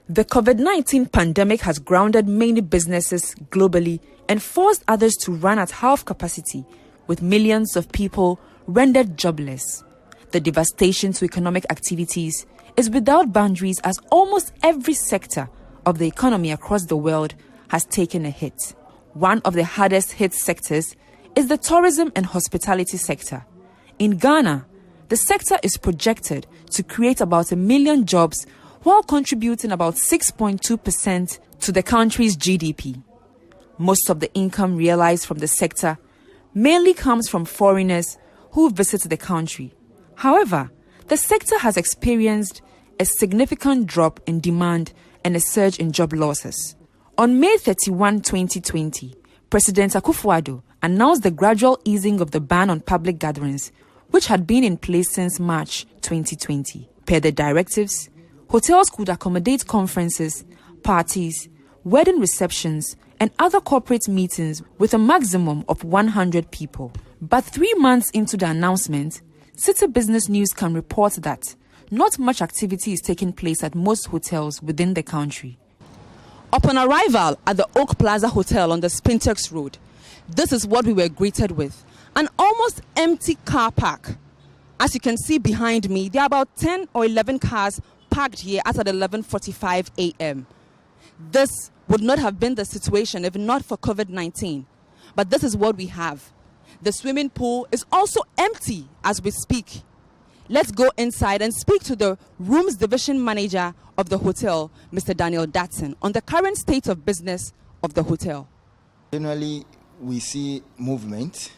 The COVID-19 pandemic has grounded many businesses globally and forced others to run at half capacity, with millions of people rendered jobless. The devastation to economic activities is without boundaries, as almost every sector of the economy across the world has taken a hit. One of the hardest hit sectors is the tourism and hospitality sector. In Ghana, the sector is projected to create about 1 million jobs while contributing about 6.2% to the country's GDP. Most of the income realized from the sector mainly comes from foreigners who visit the country. However, the sector has experienced a significant drop in demand and a surge in job losses. On May 31, 2020, President Akufo-Addo announced the gradual easing of the ban on public gatherings, which had been in place since March 2020. Per the directives, hotels could accommodate conferences, parties, wedding receptions, and other corporate meetings with a maximum of 100 people. But 3 months into the announcement, Citi Business News can report that not much activity is taking place at most hotels within the country. Upon arrival at the Oak Plaza Hotel on the Spintex Road, this is what we were greeted with: an almost empty car park. As you can see behind me, there are about 10 or 11 cars parked here as at 11:45 a.m. This would not have been the situation if not for COVID-19. But this is what we have. The swimming pool is also empty as we speak. Let's go inside and speak to the rooms division manager of the hotel, Mr. Daniel Datson, on the current state of business of the hotel. Generally, we see movement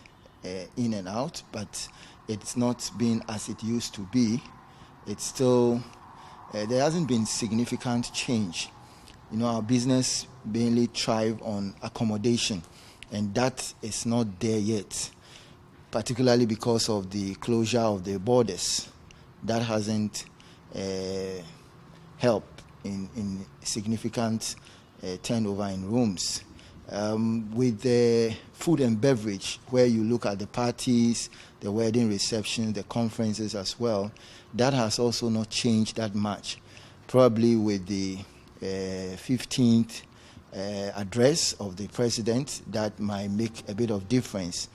in and out, but it's not been as it used to be. It's still, there hasn't been significant change. You know, our business mainly thrive on accommodation, and that is not there yet, particularly because of the closure of the borders. That hasn't helped in significant turnover in rooms. With the food and beverage, where you look at the parties, the wedding receptions, the conferences as well, that has also not changed that much. Probably with the 15th address of the president, that might make a bit of difference.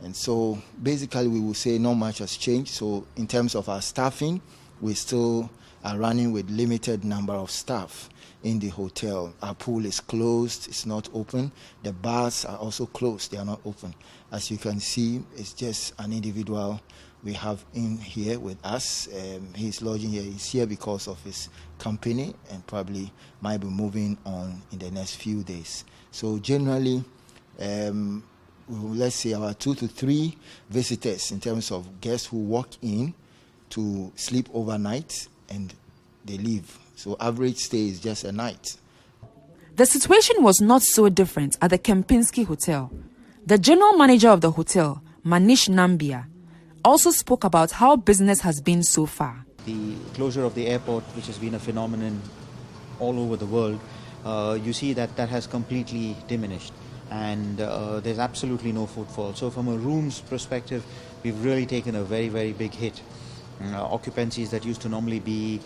And so basically we will say not much has changed. So in terms of our staffing, we still are running with limited number of staff in the hotel. Our pool is closed, it's not open. The bars are also closed, they are not open. As you can see, it's just an individual we have in here with us. He's lodging here. He's here because of his company and probably might be moving on in the next few days. So generally, let's say about 2 to 3 visitors in terms of guests who walk in to sleep overnight and they leave. So average stay is just a night. The situation was not so different at the Kempinski Hotel. The general manager of the hotel, Manish Nambia, also spoke about how business has been so far. The closure of the airport, which has been a phenomenon all over the world, you see that has completely diminished, and there's absolutely no footfall. So from a rooms perspective, we've really taken a very, very big hit. Occupancies that used to normally be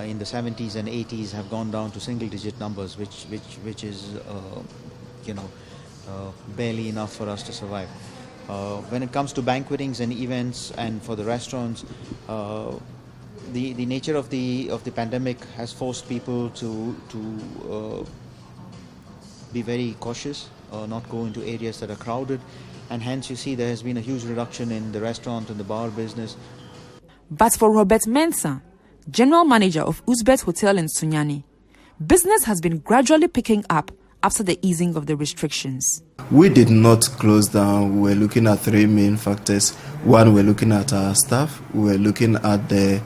in the 70s and 80s have gone down to single-digit numbers, which is barely enough for us to survive. When it comes to banquetings and events, and for the restaurants, the nature of the pandemic has forced people to be very cautious, not go into areas that are crowded, and hence you see there has been a huge reduction in the restaurant and the bar business. But for Robert Mensah, general manager of Uzbek Hotel in Sunyani, business has been gradually picking up after the easing of the restrictions. We did not close down. We were looking at 3 main factors. One, we're looking at our staff. We're looking at the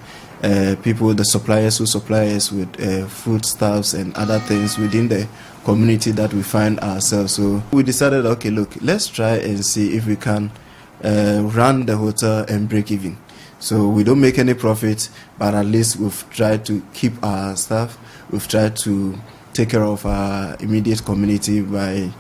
people, the suppliers who supply us with foodstuffs and other things within the community that we find ourselves. So we decided, okay, look, let's try and see if we can run the hotel and break even. So we don't make any profit, but at least we've tried to keep our staff. We've tried to take care of our immediate community by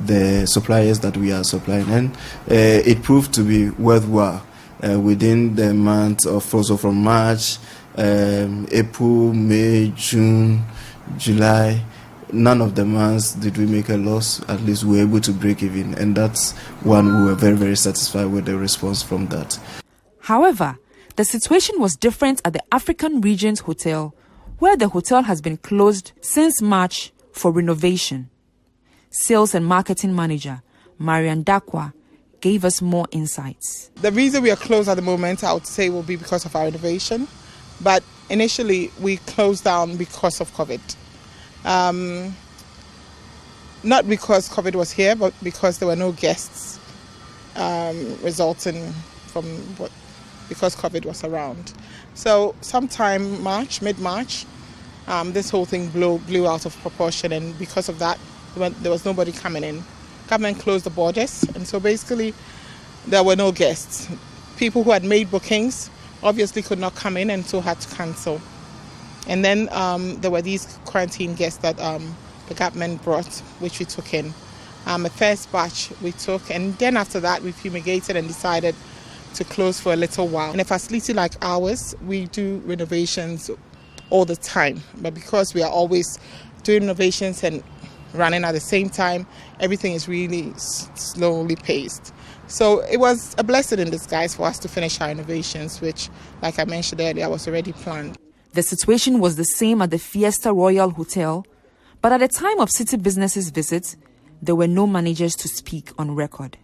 the suppliers that we are supplying, and it proved to be worthwhile. Within the month of also from March, April, May, June, July, none of the months did we make a loss. At least we were able to break even. And that's one we were very, very satisfied with the response from that. However, the situation was different at the African Regions Hotel, where the hotel has been closed since March for renovation. Sales and marketing manager Marian Dakwa gave us more insights. The reason we are closed at the moment, I would say, will be because of our renovation. But initially, we closed down because of COVID. Not because COVID was here, but because there were no guests resulting from because COVID was around. So sometime mid-March, this whole thing blew out of proportion, and because of that, there was nobody coming in. Government closed the borders, and so basically there were no guests. People who had made bookings obviously could not come in and so had to cancel. And then there were these quarantine guests that the government brought, which we took in. The first batch we took, and then after that we fumigated and decided to close for a little while. In a facility like ours, we do renovations all the time, but because we are always doing renovations and running at the same time, everything is really slowly paced. So it was a blessing in disguise for us to finish our renovations, which, like I mentioned earlier, was already planned. The situation was the same at the Fiesta Royal Hotel, but at the time of Citi Business's visit, there were no managers to speak on record.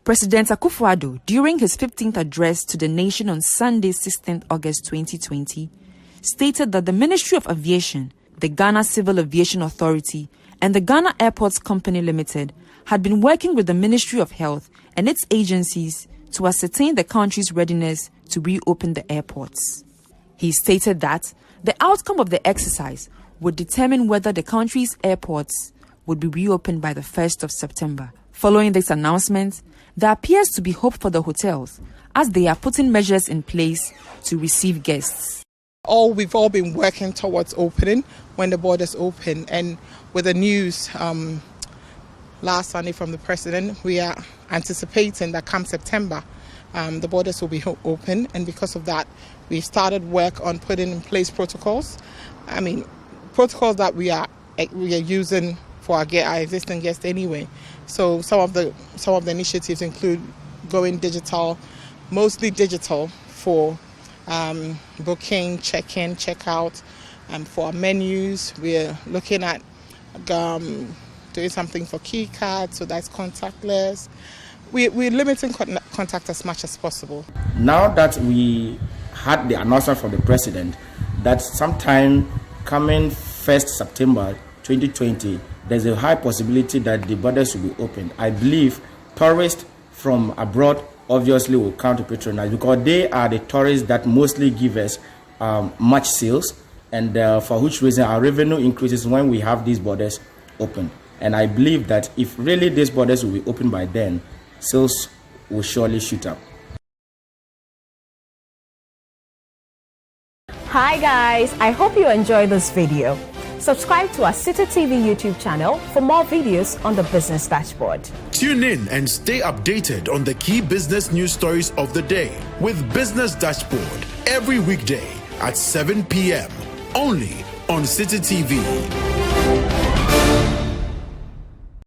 President Akufo-Addo, during his 15th address to the nation on Sunday, 16th August 2020, stated that the Ministry of Aviation, the Ghana Civil Aviation Authority, and the Ghana Airports Company Limited had been working with the Ministry of Health and its agencies to ascertain the country's readiness to reopen the airports. He stated that the outcome of the exercise would determine whether the country's airports would be reopened by the 1st of September. Following this announcement, there appears to be hope for the hotels as they are putting measures in place to receive guests. We've all been working towards opening when the borders open, and with the news last Sunday from the president, we are anticipating that come September, the borders will be open, and because of that, we've started work on putting in place protocols. Protocols that we are using for our existing guests anyway. So some of the initiatives include going digital, mostly digital for booking, check-in, check-out, and for our menus. We're looking at doing something for key cards, so that's contactless. We're limiting contact as much as possible. Now that we had the announcement from the president that sometime coming 1st September 2020, there's a high possibility that the borders will be opened. I believe tourists from abroad obviously will come to patronage because they are the tourists that mostly give us much sales, and for which reason our revenue increases when we have these borders open. And I believe that if really these borders will be open by then, sales will surely shoot up. Hi guys, I hope you enjoyed this video. Subscribe to our Citi TV YouTube channel for more videos on the Business Dashboard. Tune in and stay updated on the key business news stories of the day with Business Dashboard every weekday at 7 p.m. only on Citi TV.